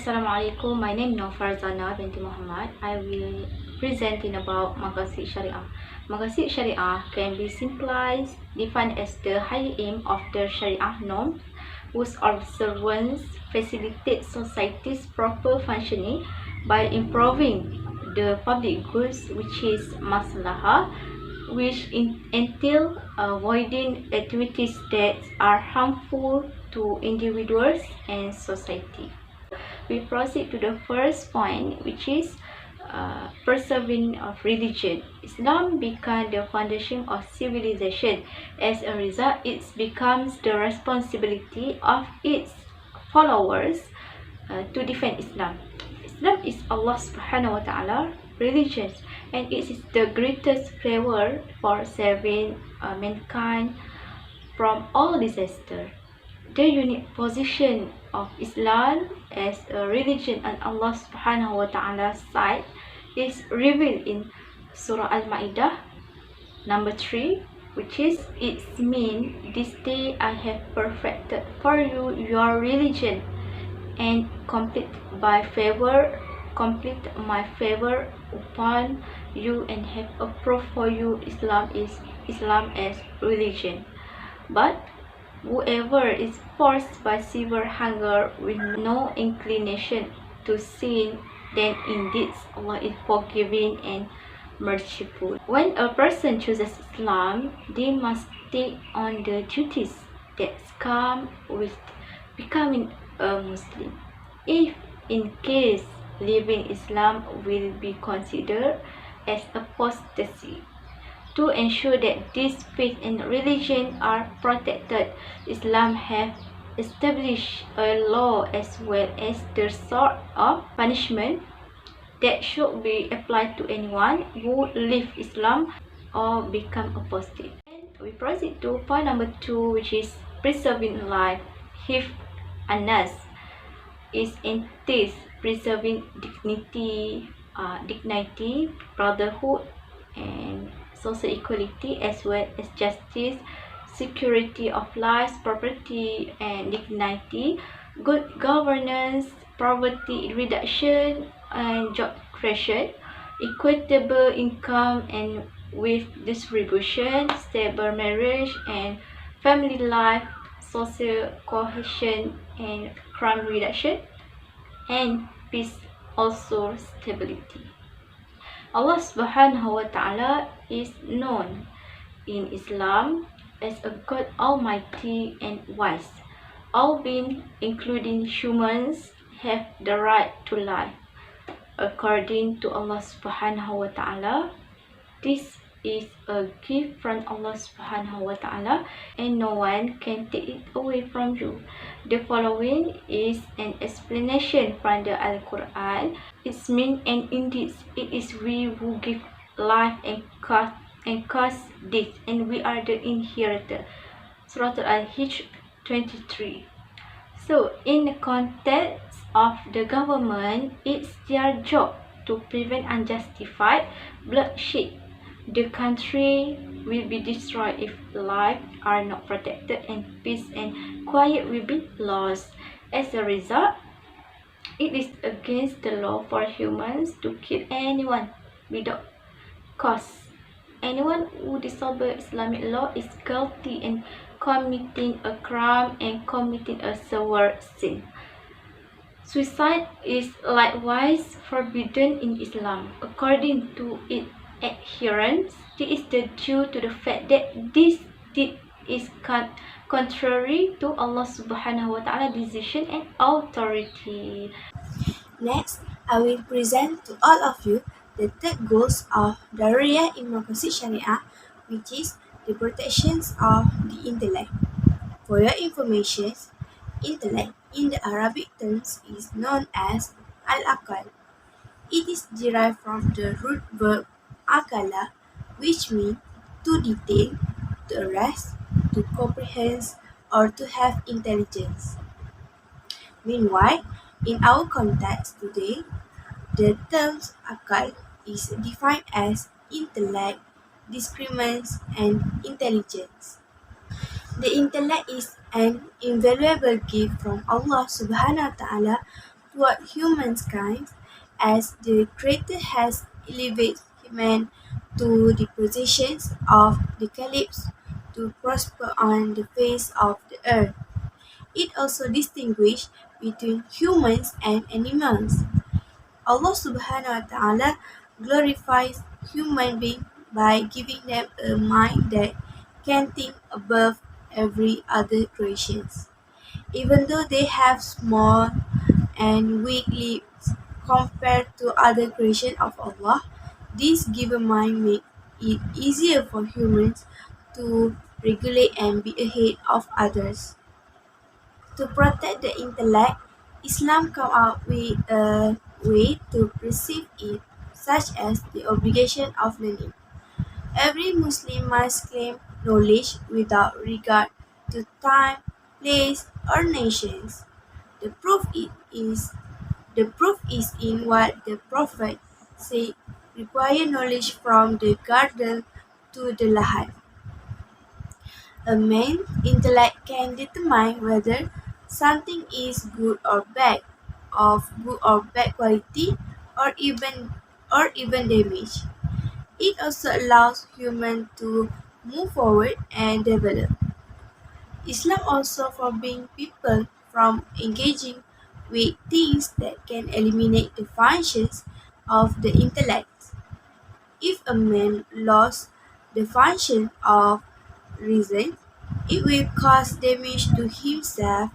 Assalamualaikum. My name is FARZANA binti Muhammad. I will presenting about Maqasid Syariah. Maqasid Syariah can be simplified, defined as the higher aim of the Syariah norms, whose observance facilitates society's proper functioning by improving the public goods, which is maslahah, which entail avoiding activities that are harmful to individuals and society. We proceed to the first point, which is preserving of religion. Islam became the foundation of civilization. As a result, it becomes the responsibility of its followers to defend Islam. Islam is Allah subhanahu wa ta'ala religion, and it is the greatest favor for saving mankind from all disaster. The unique position of Islam as a religion on Allah subhanahu wa ta'ala's side is revealed in Surah Al-Ma'idah number 3, which is, it means, this day I have perfected for you your religion and complete my favor upon you, and have approved for you Islam as religion. But whoever is forced by severe hunger with no inclination to sin, then indeed Allah is forgiving and merciful. When a person chooses Islam, they must take on the duties that come with becoming a Muslim. If in case leaving Islam will be considered as apostasy. To ensure that this faith and religion are protected, Islam has established a law as well as the sort of punishment that should be applied to anyone who leave Islam or become apostate. And we proceed to point number 2, which is preserving life. Hifz an-nas is entails preserving dignity, brotherhood, and social equality, as well as justice, security of lives, property and dignity, good governance, poverty reduction and job creation, equitable income and with distribution, stable marriage and family life, social cohesion and crime reduction, and peace, also stability. Allah subhanahu wa ta'ala is known in Islam as a God Almighty and wise. All beings, including humans, have the right to life. According to Allah subhanahu wa ta'ala, this is a gift from Allah subhanahu wa ta'ala, and no one can take it away from you. The following is an explanation from the Al-Quran. Its mean, and indeed it is we who give life and cause death, and we are the inheritor. Surah Al-Hijr 23. So in the context of the government, it's their job to prevent unjustified bloodshed. The country will be destroyed if lives are not protected, and peace and quiet will be lost. As a result, it is against the law for humans to kill anyone without cause. Anyone who disobeys Islamic law is guilty in committing a crime and committing a severe sin. Suicide is likewise forbidden in Islam. According to its adherents, this is due to the fact that this deed is contrary to Allah subhanahu wa ta'ala decision and authority. Next, I will present to all of you the third goals of Dharuriyyah in Maqasid Syariah, which is the protections of the intellect. For your information, intellect in the Arabic terms is known as al-aqal. It is derived from the root verb akala, which means to detail, to arrest, to comprehend, or to have intelligence. Meanwhile, in our context today, the term akal is defined as intellect, discriminance, and intelligence. The intellect is an invaluable gift from Allah subhanahu wa ta'ala to toward humankind, as the Creator has elevated man to the positions of the caliphs to prosper on the face of the earth. It also distinguishes between humans and animals. Allah subhanahu wa ta'ala glorifies human beings by giving them a mind that can think above every other creations. Even though they have small and weak limbs compared to other creation of Allah, this given mind make it easier for humans to regulate and be ahead of others. To protect the intellect, Islam come up with a way to perceive it, such as the obligation of learning. Every Muslim must claim knowledge without regard to time, place, or nations. The proof is in what the Prophet said: require knowledge from the garden to the lahat. A man's intellect can determine whether something is good or bad, of good or bad quality, or even damaged. It also allows humans to move forward and develop. Islam also forbids people from engaging with things that can eliminate the functions of the intellect. If a man lost the function of reason, it will cause damage to himself,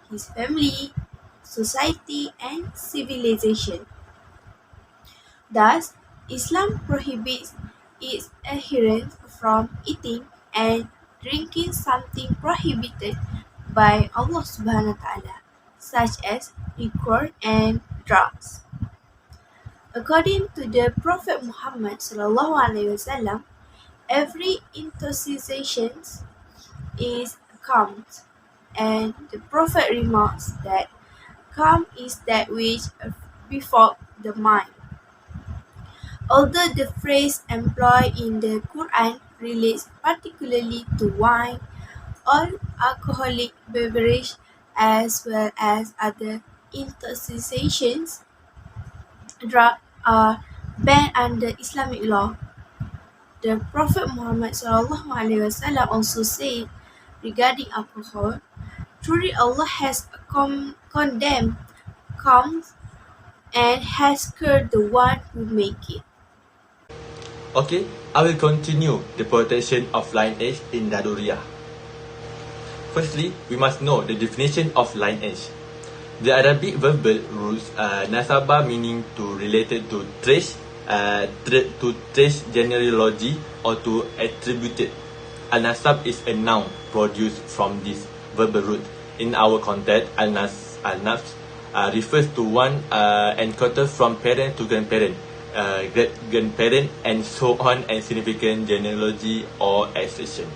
his family, society, and civilization. Thus, Islam prohibits its adherents from eating and drinking something prohibited by Allah subhanahu wa ta'ala, such as liquor and drugs. According to the Prophet Muhammad sallallahu alaihi wasallam, every intoxication is calm, and the Prophet remarks that calm is that which before the mind. Although the phrase employed in the Quran relates particularly to wine, all alcoholic beverages as well as other intoxications drugs are banned under Islamic law. The Prophet Muhammad SAW also said regarding alcohol, truly Allah has condemned comes and has cursed the one who make it. Okay, I will continue the protection of lineage in Dharuriyyah. Firstly, we must know the definition of lineage. The Arabic verbal roots nasaba meaning to related to trace, genealogy or to attributed. Al-nasab is a noun produced from this verbal root. In our context, al-nafs refers to one encounter from parent to grandparent, great-grandparent, and so on, and significant genealogy or accession.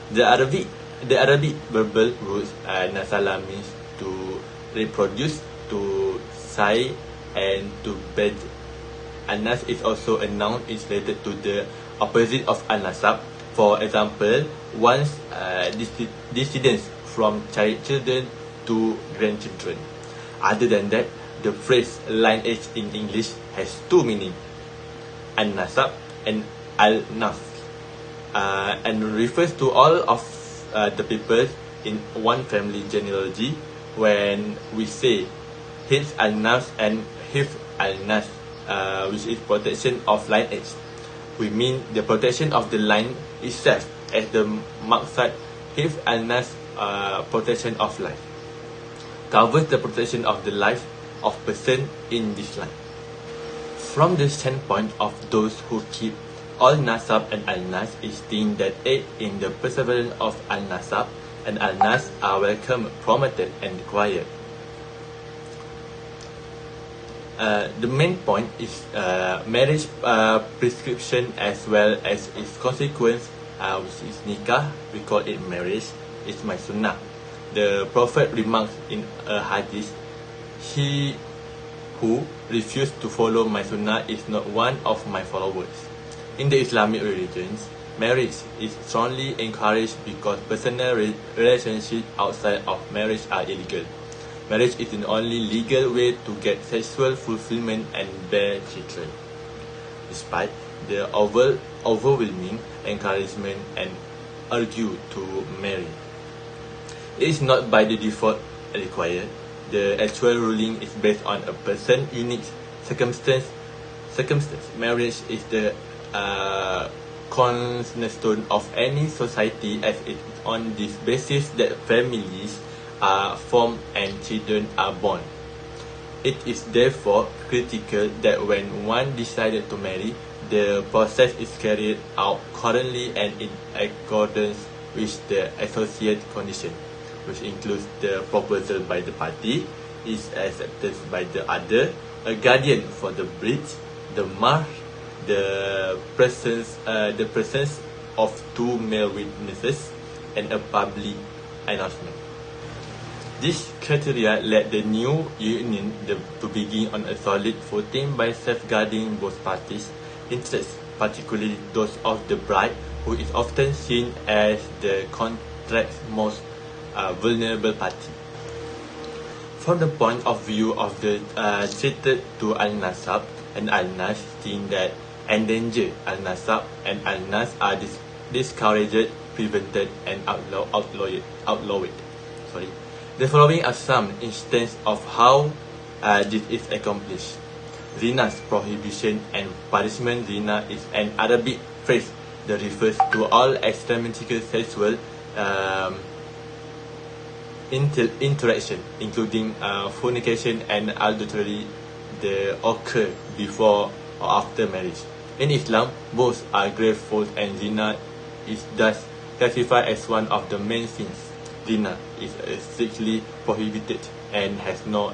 The Arabic verbal roots nasala means to reproduce, to say, and to bed. Al-nas is also a noun is related to the opposite of al-nasab. For example, one's descendants from children to grandchildren. Other than that, the phrase lineage in English has two meanings, al-nasab and al-nafs, and refers to all of the people in one family genealogy. When we say hifz al-nafs and hifz al-nas, which is protection of lineage, we mean the protection of the line itself, as the Maqasid hifz al-nas, protection of life, covers the protection of the life of person in this line. From the standpoint of those who keep all nasab and al-nas, is things that aid in the perseverance of al-nasab and al-nas are welcome, promoted, and required. The main point is marriage prescription as well as its consequence, which is nikah. We call it marriage. It's my sunnah. The Prophet remarks in a hadith, "He who refused to follow my sunnah is not one of my followers." In the Islamic religions, marriage is strongly encouraged because personal relationships outside of marriage are illegal. Marriage is the only legal way to get sexual fulfillment and bear children. Despite the overwhelming encouragement and urge to marry, it is not by the default required. The actual ruling is based on a person's unique circumstance. Marriage is the cornerstone of any society, as it is on this basis that families are formed and children are born. It is therefore critical that when one decided to marry, the process is carried out currently and in accordance with the associate condition, which includes the proposal by the party, is accepted by the other, a guardian for the bridge, the mark, the presence of two male witnesses, and a public announcement. These criteria led the new union to begin on a solid footing by safeguarding both parties' interests, particularly those of the bride, who is often seen as the contract's most vulnerable party. From the point of view of the treated to Al-Nasab and Al-Nas, seeing that endanger Al-Nasab and Al-Nas are discouraged, prevented, and outlawed. The following are some instances of how this is accomplished. Zina's prohibition and punishment. Zina is an Arabic phrase that refers to all extramarital sexual interaction, including fornication and adultery, that occur before or after marriage. In Islam, both are grave faults, and zina is thus classified as one of the main sins. Zina is strictly prohibited and has no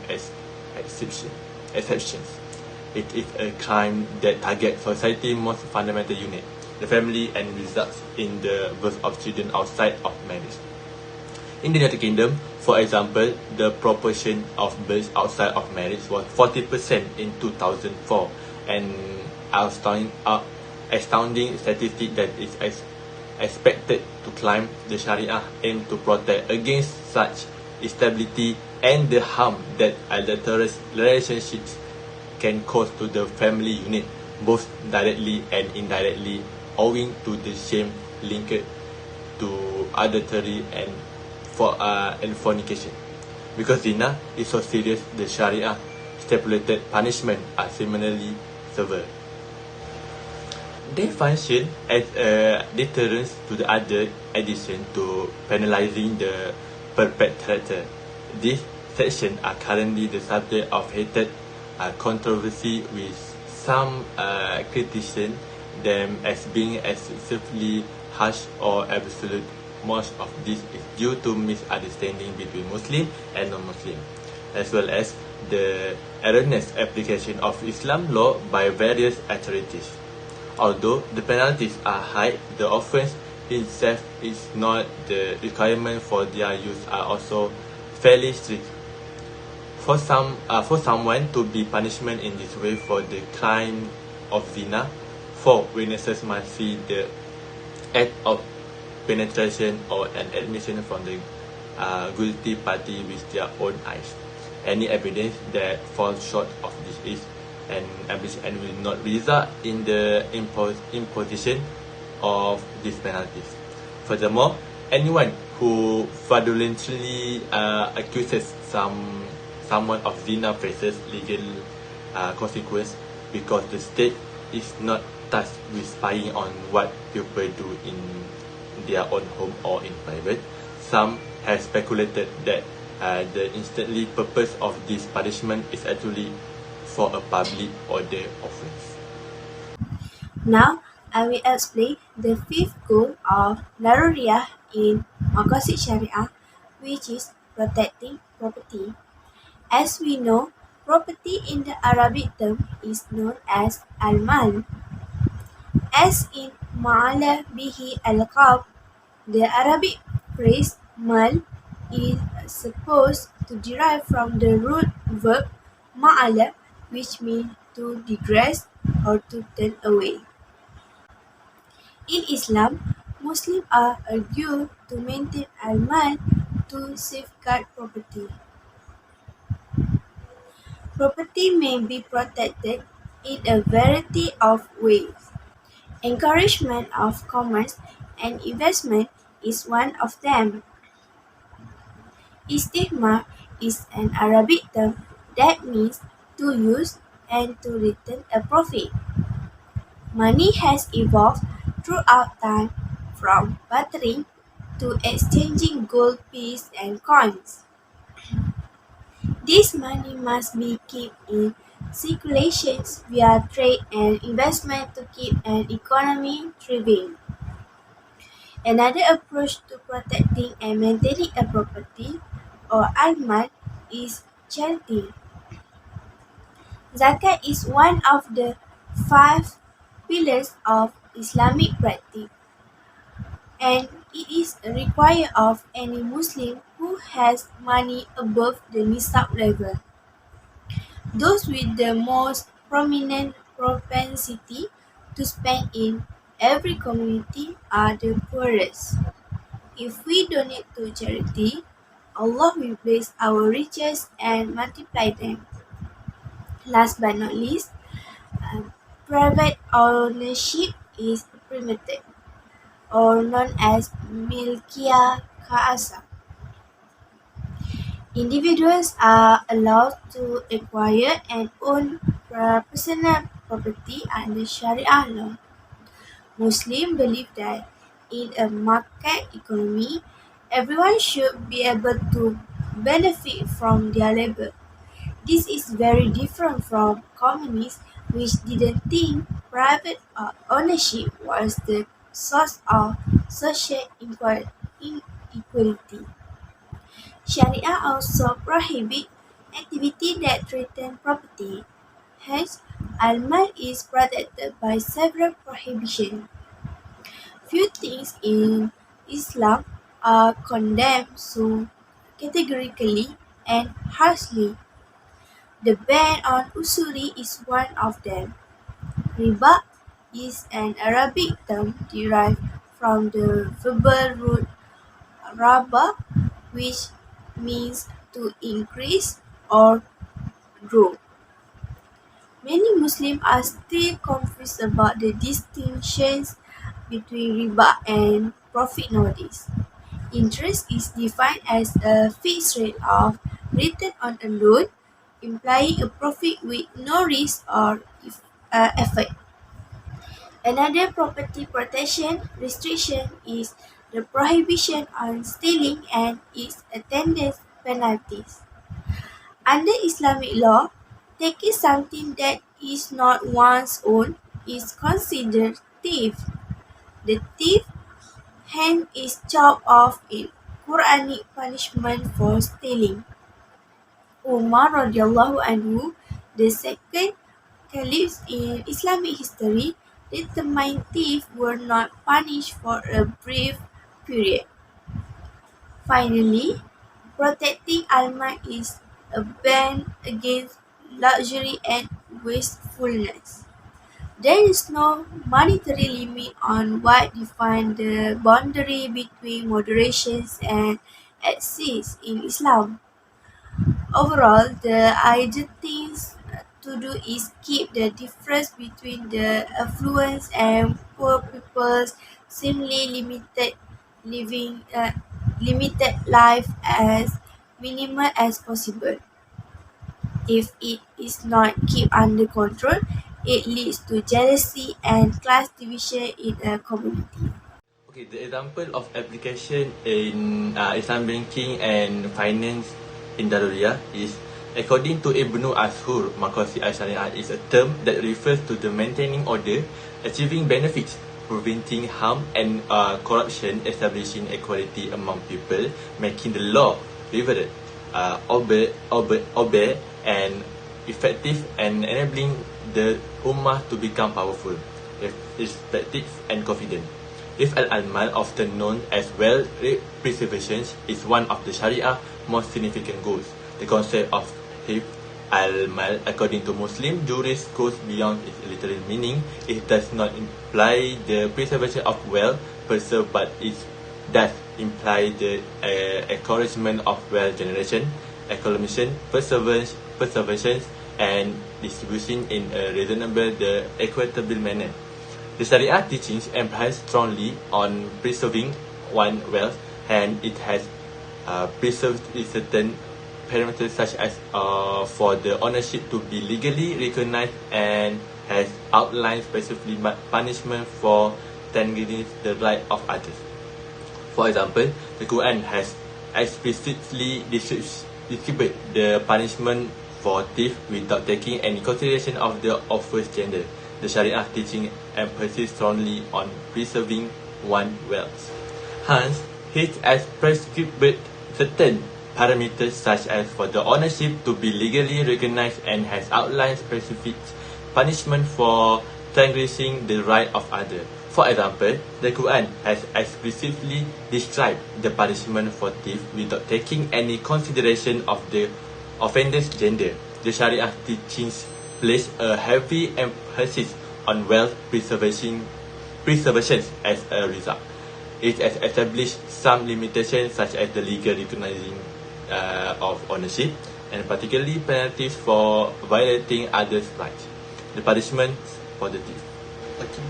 exceptions. It is a crime that targets society's most fundamental unit, the family, and results in the birth of children outside of marriage. In the United Kingdom, for example, the proportion of births outside of marriage was 40% in 2004, an astounding statistic that is expected to climb. The Syariah aims to protect against such instability and the harm that adulterous relationships can cause to the family unit, both directly and indirectly, owing to the shame linked to adultery and fornication. Because zina is so serious, the Sharia stipulated punishment are similarly severe. They function as a deterrence to the other, addition to penalizing the perpetrator. These sections are currently the subject of heated controversy, with some criticism them as being excessively harsh or absolute. Most of this is due to misunderstanding between Muslim and non-Muslim, as well as the erroneous application of Islam law by various authorities. Although the penalties are high, the offence itself is not. The requirement for their use are also fairly strict. For someone to be punishment in this way for the crime of zina, 4 witnesses must see the act of penetration or an admission from the guilty party with their own eyes. Any evidence that falls short of this is an abuse and will not result in the imposition of these penalties. Furthermore, anyone who fraudulently accuses someone of zina faces legal consequence, because the state is not tasked with spying on what people do in their own home or in private. Some have speculated that the instantly purpose of this punishment is actually for a public order offence. Now, I will explain the fifth goal of Dharuriyyah in Maqasid Syariah, which is protecting property. As we know, property in the Arabic term is known as al-mal. As in ma'ala bihi al-qab, the Arabic phrase mal is supposed to derive from the root verb ma'ala, which means to digress or to turn away. In Islam, Muslims are urged to maintain al-mal to safeguard property. Property may be protected in a variety of ways. Encouragement of commerce and investment is one of them. Istismar is an Arabic term that means to use and to return a profit. Money has evolved throughout time from bartering to exchanging gold pieces and coins. This money must be kept in circulation via trade and investment to keep an economy thriving. Another approach to protecting and maintaining a property or al-mal is charity. Zakat is one of the 5 pillars of Islamic practice, and it is required of any Muslim who has money above the nisab level. Those with the most prominent propensity to spend in every community are the poorest. If we donate to charity, Allah will bless our riches and multiply them. Last but not least, private ownership is permitted, or known as milkiyah khasa. Individuals are allowed to acquire and own personal property under Sharia law. Muslims believe that in a market economy, everyone should be able to benefit from their labor. This is very different from communists which didn't think private ownership was the source of social inequality. Sharia also prohibits activity that threaten property. Hence, al-mal is protected by several prohibitions. Few things in Islam are condemned so categorically and harshly. The ban on usuri is one of them. Riba is an Arabic term derived from the verbal root raba, which means to increase or grow. Many Muslims are still confused about the distinctions between riba and profit nowadays. Interest is defined as a fixed rate of return on a loan, implying a profit with no risk or effort. Another property protection restriction is the prohibition on stealing and its attendant penalties. Under Islamic law, taking something that is not one's own is considered theft. The thief hand is chopped off in Quranic punishment for stealing. Umar radiallahu anhu, the second caliph in Islamic history, determined thieves were not punished for a brief period. Finally, protecting al-mal is a ban against luxury and wastefulness. There is no monetary limit on what defines the boundary between moderation and excess in Islam. Overall, the ideal thing to do is keep the difference between the affluent and poor people's seemingly limited life as minimal as possible. If it is not kept under control, it leads to jealousy and class division in a community. Okay, the example of application in Islam banking and finance in Dharuriyyah is, according to Ibnu Ashur, Maqasid Al-Syariyyah is a term that refers to the maintaining order, achieving benefits, preventing harm and corruption, establishing equality among people, making the law reverent, obey and effective, and enabling the ummah to become powerful, respected and confident. If al-mal, often known as wealth preservation, is one of the Sharia most significant goals. The concept of hifz al-mal, according to Muslim jurists, goes beyond its literal meaning. It does not imply the preservation of wealth per se, but it does imply the encouragement of wealth generation, accumulation, preservation, and distribution in a reasonable, equitable manner. The Sharia teachings emphasize strongly on preserving one's wealth, and it has preserved certain parameters such as for the ownership to be legally recognized, and has outlined specifically punishment for transgressing the right of others. For example, the Quran has explicitly described the punishment for thief without taking any consideration of the offerer's gender. The Sharia teaching emphasizes strongly on preserving one's wealth. Hence, it has prescribed certain parameters such as for the ownership to be legally recognized, and has outlined specific punishment for transgressing the right of others. For example, the Quran has explicitly described the punishment for thief without taking any consideration of the offender's gender. The Sharia teachings place a heavy emphasis on wealth preservation as a result. It has established some limitations such as the legal recognizing of ownership, and particularly penalties for violating others' rights. The punishment for the thief.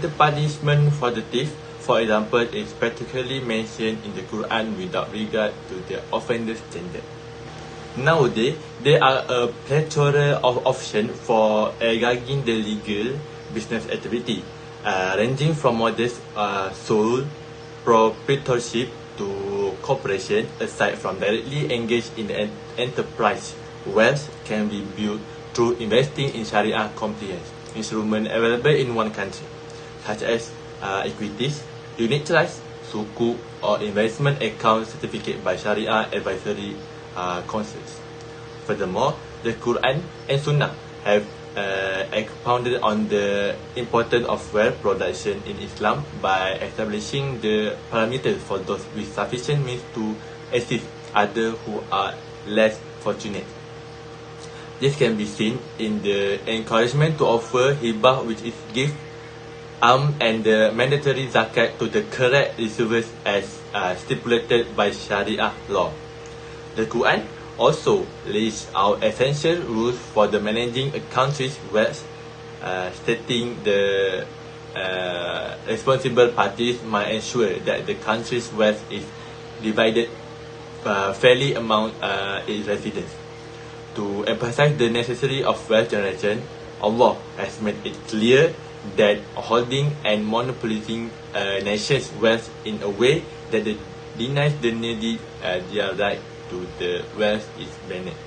The punishment for the thief, for example, is particularly mentioned in the Quran without regard to the offender's gender. Nowadays, there are a plethora of options for engaging the legal business activity, ranging from modest sole proprietorship to corporation. Aside from directly engaged in the enterprise, wealth can be built through investing in Sharia compliance instruments available in one country, such as equities, unit trust, sukuk, or investment account certificate by Sharia advisory councils. Furthermore, the Quran and Sunnah have expounded on the importance of wealth production in Islam by establishing the parameters for those with sufficient means to assist others who are less fortunate. This can be seen in the encouragement to offer hibah, which is gift, and the mandatory zakat to the correct receivers as stipulated by Sharia law. The Quran also lays out essential rules for the managing a country's wealth, stating the responsible parties must ensure that the country's wealth is divided fairly among its residents. To emphasize the necessity of wealth generation, Allah has made it clear that holding and monopolizing a nation's wealth in a way that denies the needy their right to the wealth is banned.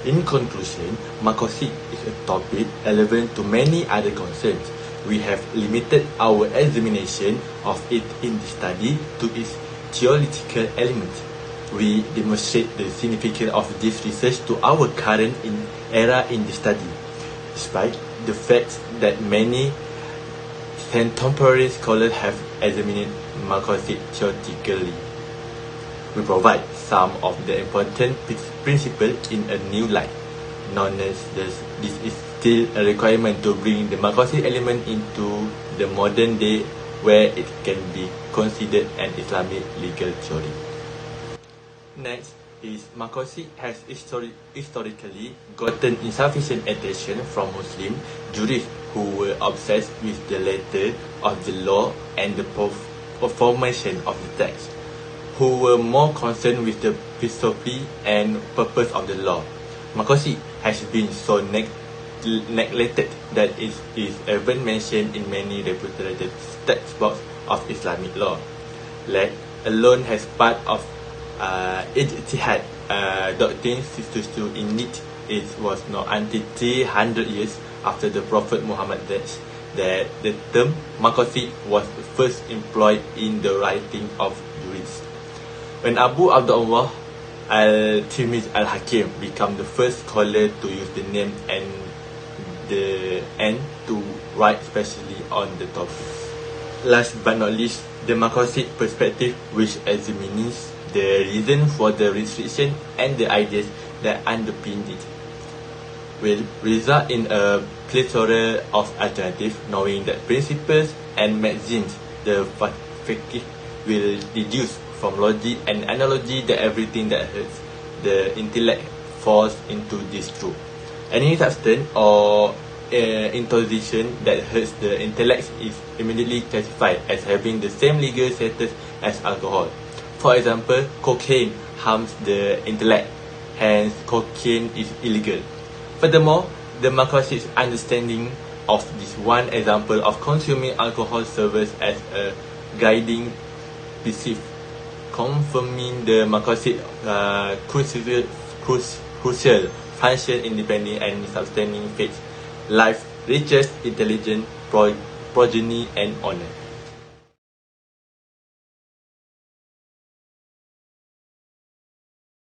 In conclusion, Maqasid is a topic relevant to many other concerns. We have limited our examination of it in the study to its theological elements. We demonstrate the significance of this research to our current era in the study, despite the fact that many contemporary scholars have examined Maqasid theoretically. We provide some of the important principles in a new light. Nonetheless, this is still a requirement to bring the Maqasid element into the modern day, where it can be considered an Islamic legal theory. Next is Maqasid has historically gotten insufficient attention from Muslim jurists who were obsessed with the letter of the law and the formation of the text, who were more concerned with the philosophy and purpose of the law. Maqasid has been so neglected that it is even mentioned in many reputed textbooks of Islamic law, let alone as part of ijtihad doctrine. Indeed, it was not until 300 years after the Prophet Muhammad died that the term Maqasid was first employed in the writing of jurists. When Abu Abdullah al-Tirmidhi al-Hakim became the first scholar to use the name and to write specially on the topic. Last but not least, the Maqasid perspective, which examines the reason for the restriction and the ideas that underpin it, will result in a plethora of alternatives, knowing that principles and maxims the fiqh will deduce from logic and analogy that everything that hurts the intellect falls into this truth. Any substance or intoxication that hurts the intellect is immediately classified as having the same legal status as alcohol. For example, cocaine harms the intellect, hence cocaine is illegal. Furthermore, the Maqasid's understanding of this one example of consuming alcohol serves as a guiding principle, confirming the Maqasid crucial function independent and sustaining faith, life, riches, intelligence, progeny, and honor.